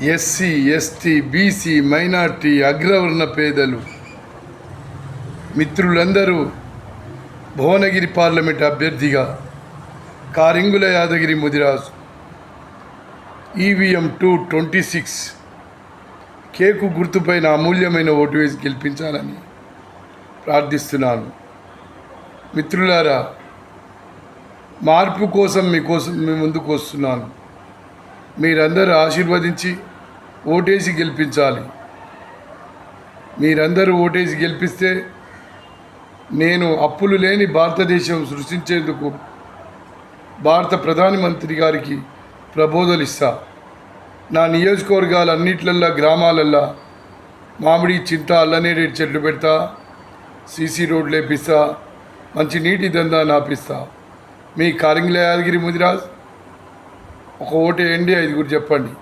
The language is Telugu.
ఎస్సీ, ఎస్టీ, బీసీ, మైనార్టీ, అగ్రవర్ణ పేదలు మిత్రులందరూ భువనగిరి పార్లమెంట్ అభ్యర్థిగా కారింగుల యాదగిరి ముదిరాజు ఈవీఎం 226 కేకు గుర్తుపైన అమూల్యమైన ఓటు వేసి గెలిపించాలని ప్రార్థిస్తున్నాను. మిత్రులారా, మార్పు కోసం మీ ముందుకు వస్తున్నాను. మీరందరూ ఆశీర్వదించి ఓటేసి గెలిపించాలి. మీరందరూ ఓటేసి గెలిపిస్తే నేను అప్పులు లేని భారతదేశం సృష్టించేందుకు భారత ప్రధానమంత్రి గారికి ప్రబోధలు ఇస్తా. నా నియోజకవర్గాలన్నిట్లల్లా గ్రామాలల్లా మామిడి, చింత, అల్లనేరేడు చెట్లు పెడతా, సీసీ రోడ్లు వేపిస్తా, మంచి నీటి దందా నాపిస్తా. మీ కారింగుల యాదగిరి ముదిరాజ్ ఒక ఓటు వేయండి, 5 చెప్పండి.